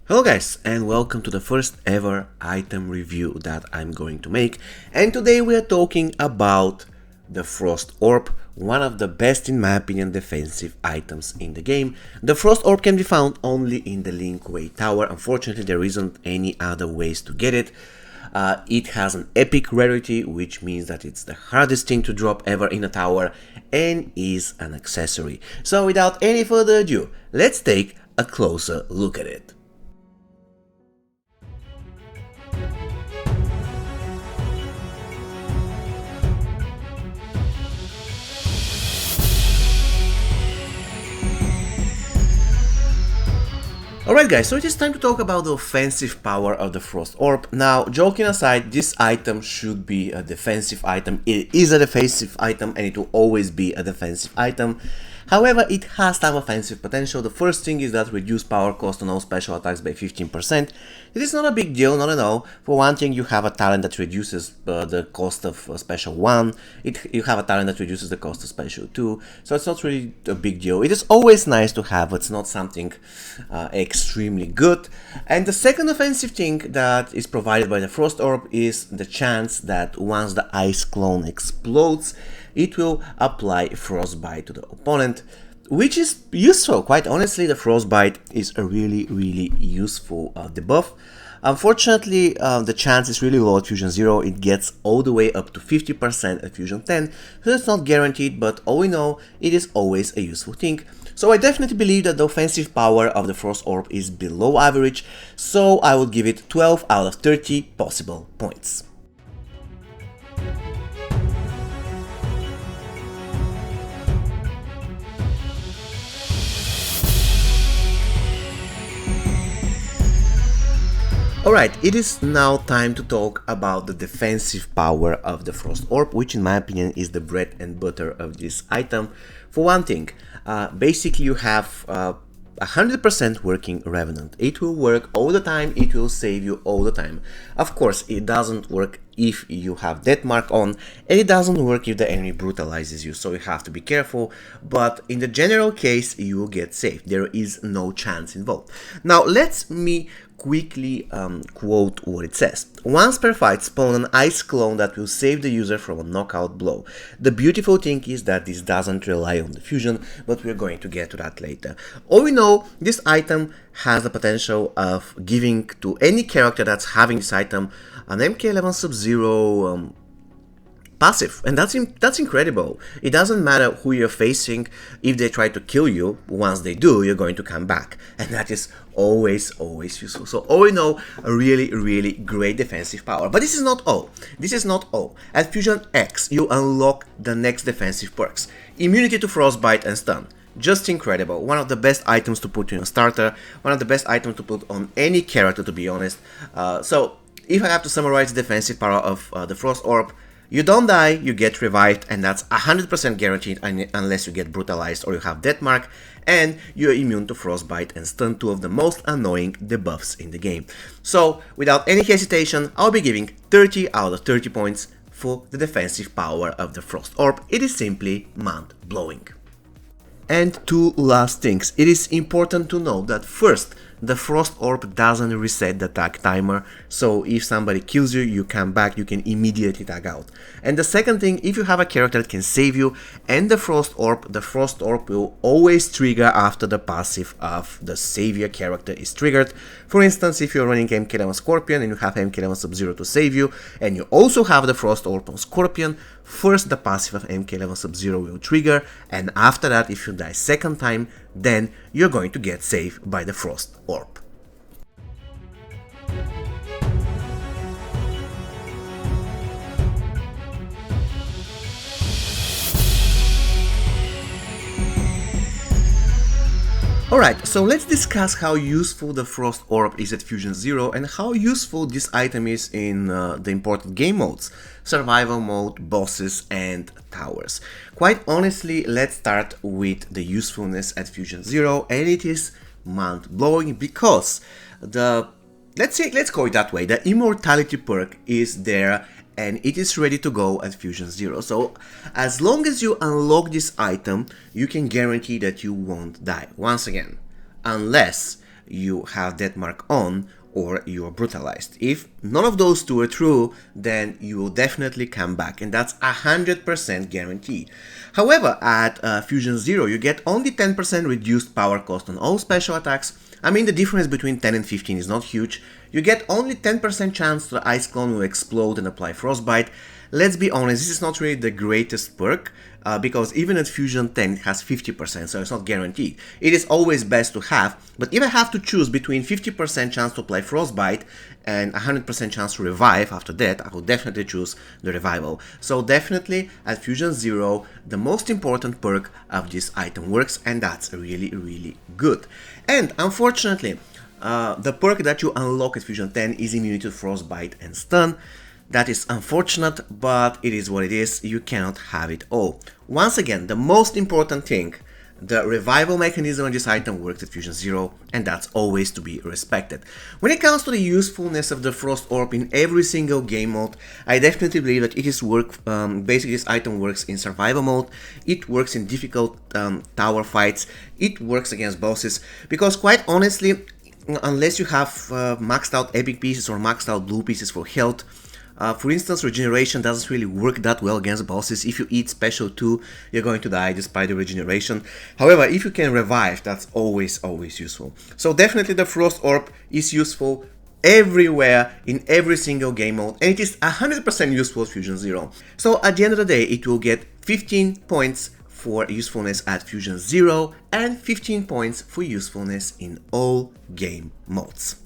Hello guys, and welcome to the first ever item review that I'm going to make. And today we are talking about the Frost Orb, one of the best in my opinion defensive items in the game. The Frost Orb can be found only in the Linkway Tower. Unfortunately, there isn't any other ways to get it. It has an epic rarity, which means that it's the hardest thing to drop ever in a tower and is an accessory. So without any further ado, let's take a closer look at it. Alright guys, so it is time to talk about the offensive power of the Frost Orb. Now, joking aside, this item should be a defensive item. It is a defensive item and it will always be a defensive item. However, it has some offensive potential. The first thing is that reduce power cost on all special attacks by 15%. It is not a big deal, not at all. For one thing, you have a talent that reduces the cost of special 1. You have a talent that reduces the cost of special 2. So it's not really a big deal. It is always nice to have. It's not something extremely good. And the second offensive thing that is provided by the Frost Orb is the chance that once the Ice Clone explodes, it will apply Frostbite to the opponent, which is useful. Quite honestly, the Frostbite is a really useful debuff. Unfortunately, the chance is really low at Fusion 0. It gets all the way up to 50% at Fusion 10, so it's not guaranteed, but all we know, it is always a useful thing. So I definitely believe that the offensive power of the Frost Orb is below average, so I would give it 12 out of 30 possible points. Alright, it is now time to talk about the defensive power of the Frost Orb, which in my opinion is the bread and butter of this item. For one thing, basically you have 100% working Revenant. It will work all the time, it will save you all the time. Of course, it doesn't work if you have Death Mark on, and it doesn't work if the enemy brutalizes you, so you have to be careful, but in the general case, you will get saved. There is no chance involved. Now, let me quickly quote what it says. Once per fight, spawn an Ice Clone that will save the user from a knockout blow. The beautiful thing is that this doesn't rely on the fusion, but we're going to get to that later. All we know, this item has the potential of giving to any character that's having this item an MK11 Sub-Zero passive, and that's incredible. It doesn't matter who you're facing. If they try to kill you, once they do, you're going to come back, and that is always useful. So all in all, a really great defensive power. But this is not all. This is not all. At Fusion X, you unlock the next defensive perks: immunity to Frostbite and Stun. Just incredible. One of the best items to put in a starter. One of the best items to put on any character, to be honest. So if I have to summarize the defensive power of the Frost Orb, you don't die, you get revived, and that's 100% guaranteed unless you get brutalized or you have Death Mark, and you're immune to Frostbite and Stun, two of the most annoying debuffs in the game. So, without any hesitation, I'll be giving 30 out of 30 points for the defensive power of the Frost Orb. It is simply mind-blowing. And two last things. It is important to know that first, the Frost Orb doesn't reset the tag timer, so if somebody kills you, you come back, you can immediately tag out. And the second thing, if you have a character that can save you and the Frost Orb will always trigger after the passive of the savior character is triggered. For instance, if you're running MK11 Scorpion and you have MK11 Sub-Zero to save you, and you also have the Frost Orb on Scorpion, first the passive of MK11 Sub-Zero will trigger, and after that, if you die second time, then you're going to get saved by the Frost Orb. Alright, so let's discuss how useful the Frost Orb is at Fusion 0 and how useful this item is in the important game modes: survival mode, bosses and towers. Quite honestly, let's start with the usefulness at Fusion 0, and it is mind-blowing because let's call it that way, the immortality perk is there and it is ready to go at Fusion 0. So as long as you unlock this item, you can guarantee that you won't die. Once again, unless you have death mark on, or you are brutalized. If none of those two are true, then you will definitely come back, and that's 100% guaranteed. However, at Fusion Zero, you get only 10% reduced power cost on all special attacks. I mean, the difference between 10 and 15 is not huge. You get only 10% chance the Ice Clone will explode and apply Frostbite. Let's be honest, this is not really the greatest perk, because even at Fusion 10 it has 50%, so it's not guaranteed. It is always best to have, but if I have to choose between 50% chance to apply Frostbite and 100% chance to revive after that, I will definitely choose the revival. So definitely at Fusion 0, the most important perk of this item works, and that's really good. And unfortunately, the perk that you unlock at Fusion 10 is immunity to Frostbite and Stun. That is unfortunate, but it is what it is. You cannot have it all. Once again, the most important thing, the revival mechanism on this item works at Fusion 0, and that's always to be respected. When it comes to the usefulness of the Frost Orb in every single game mode, I definitely believe that it is basically this item works in survival mode, it works in difficult tower fights, it works against bosses, because quite honestly, unless you have maxed out epic pieces or maxed out blue pieces for health, for instance, regeneration doesn't really work that well against bosses. If you eat special 2, you're going to die despite the regeneration. However, if you can revive, that's always useful. So definitely the Frost Orb is useful everywhere in every single game mode, and it is 100% useful at Fusion 0. So at the end of the day, it will get 15 points for usefulness at Fusion 0 and 15 points for usefulness in all game modes.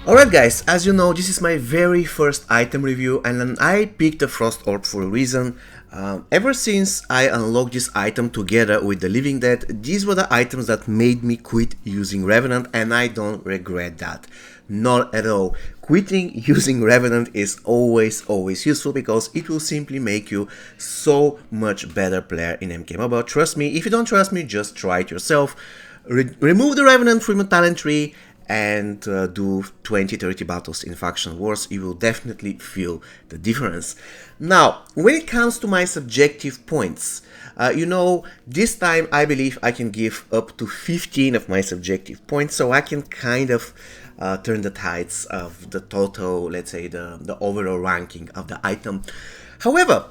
Alright guys, as you know, this is my very first item review, and I picked the Frost Orb for a reason. Ever since I unlocked this item together with the Living Dead, these were the items that made me quit using Revenant, and I don't regret that. Not at all. Quitting using Revenant is always useful, because it will simply make you so much better player in MK Mobile. Trust me, if you don't trust me, just try it yourself. Remove the Revenant from your talent tree and do 20-30 battles in Faction Wars, you will definitely feel the difference. Now, when it comes to my subjective points, you know, this time I believe I can give up to 15 of my subjective points, so I can kind of turn the tides of the total, let's say the overall ranking of the item. However,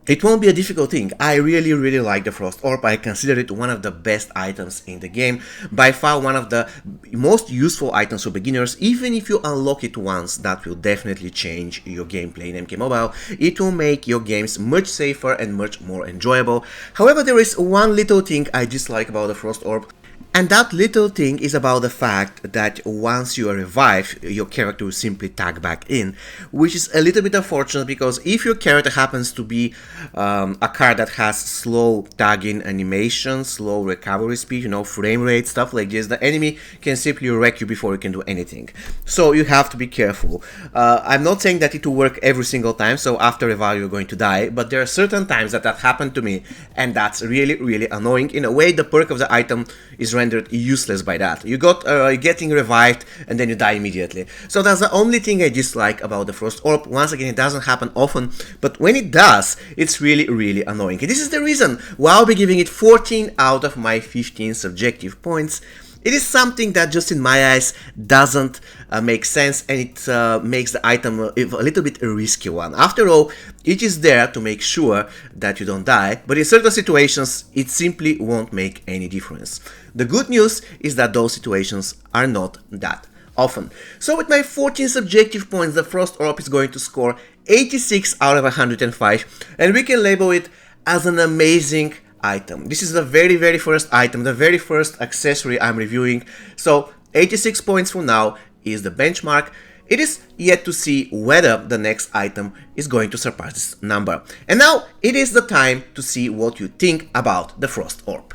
it won't be a difficult thing. I really like the Frost Orb. I consider it one of the best items in the game. By far one of the most useful items for beginners. Even if you unlock it once, that will definitely change your gameplay in MK Mobile. It will make your games much safer and much more enjoyable. However, there is one little thing I dislike about the Frost Orb. And that little thing is about the fact that once you are revived, your character will simply tag back in, which is a little bit unfortunate, because if your character happens to be a card that has slow tagging animation, slow recovery speed, you know, frame rate, stuff like this, the enemy can simply wreck you before you can do anything. So you have to be careful. I'm not saying that it will work every single time, so after revive you're going to die, but there are certain times that happened to me, and that's really annoying. In a way, the perk of the item is rendered useless by that. You got getting revived and then you die immediately. So that's the only thing I dislike about the Frost Orb. Once again, it doesn't happen often, but when it does, it's really annoying. And this is the reason why I'll be giving it 14 out of my 15 subjective points. It is something that just in my eyes doesn't make sense, and it makes the item a little bit a risky one. After all, it is there to make sure that you don't die, but in certain situations it simply won't make any difference. The good news is that those situations are not that often. So with my 14 subjective points, the Frost Orb is going to score 86 out of 105, and we can label it as an amazing item. This is the very first item, the very first accessory I'm reviewing, so 86 points for now is the benchmark. It is yet to see whether the next item is going to surpass this number. And now it is the time to see what you think about the Frost Orb.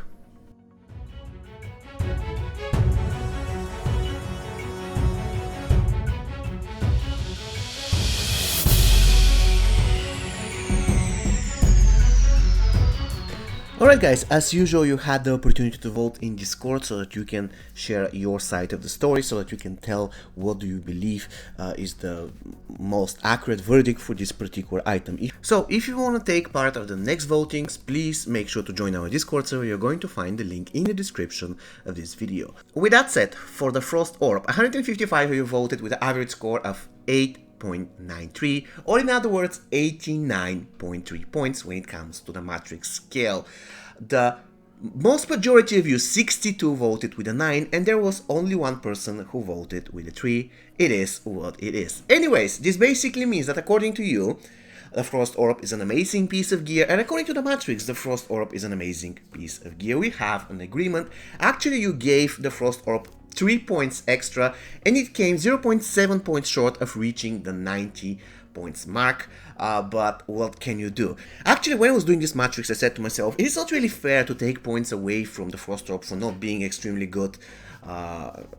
Alright Alright guys, as usual you had the opportunity to vote in Discord so that you can share your side of the story, so that you can tell what do you believe is the most accurate verdict for this particular item. So if you want to take part of the next votings, please make sure to join our Discord server. You're going to find the link in the description of this video. With that said, for the Frost Orb, 155 of you voted with an average score of 8.93, or in other words 89.3 points when it comes to the matrix scale. The most majority of you, 62, voted with a 9, and there was only one person who voted with a 3. It is what it is. Anyways, this basically means that according to you, the Frost Orb is an amazing piece of gear, and according to the Matrix, the Frost Orb is an amazing piece of gear. We have an agreement. Actually, you gave the Frost Orb 3 points extra, and it came 0.7 points short of reaching the 90 points mark, but what can you do? Actually, when I was doing this matrix, I said to myself, it is not really fair to take points away from the Frost Orb for not being extremely good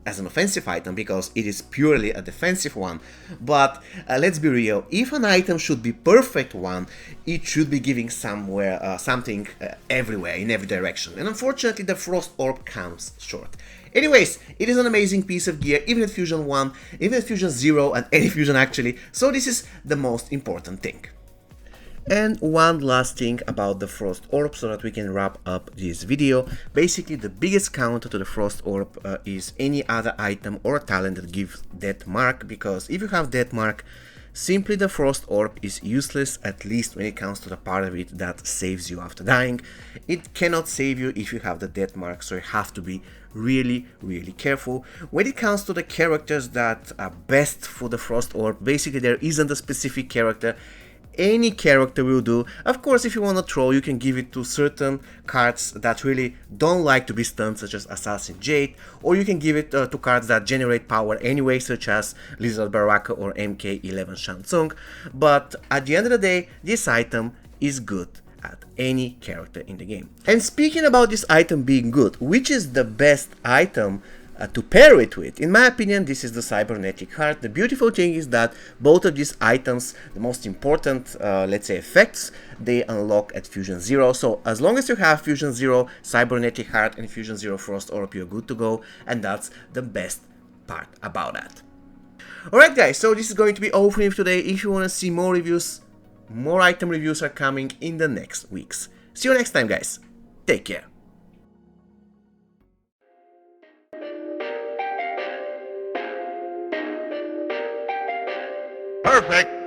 as an offensive item, because it is purely a defensive one. But let's be real, if an item should be perfect one, it should be giving somewhere something everywhere, in every direction, and unfortunately the Frost Orb comes short. Anyways, it is an amazing piece of gear, even at Fusion 1, even at Fusion 0, and any Fusion actually, so this is the most important thing. And one last thing about the Frost Orb, so that we can wrap up this video. Basically, the biggest counter to the Frost Orb is any other item or talent that gives Death Mark, because if you have Death Mark, simply the Frost Orb is useless, at least when it comes to the part of it that saves you after dying. It cannot save you if you have the Death Mark, so you have to be really careful. When it comes to the characters that are best for the Frost Orb, basically there isn't a specific character. Any character will do. Of course, if you want to throw, you can give it to certain cards that really don't like to be stunned, such as Assassin Jade, or you can give it to cards that generate power anyway, such as Lizard Baraka or MK11 Shansung. But at the end of the day, this item is good at any character in the game. And speaking about this item being good, which is the best item to pair it with? In my opinion, this is the Cybernetic Heart. The beautiful thing is that both of these items, the most important, let's say, effects, they unlock at Fusion 0. So as long as you have Fusion 0, Cybernetic Heart, and Fusion 0 Frost Orb, you're good to go, and that's the best part about that. Alright guys, so this is going to be all for me today. If you want to see more reviews, more item reviews are coming in the next weeks. See you next time guys, take care. Perfect.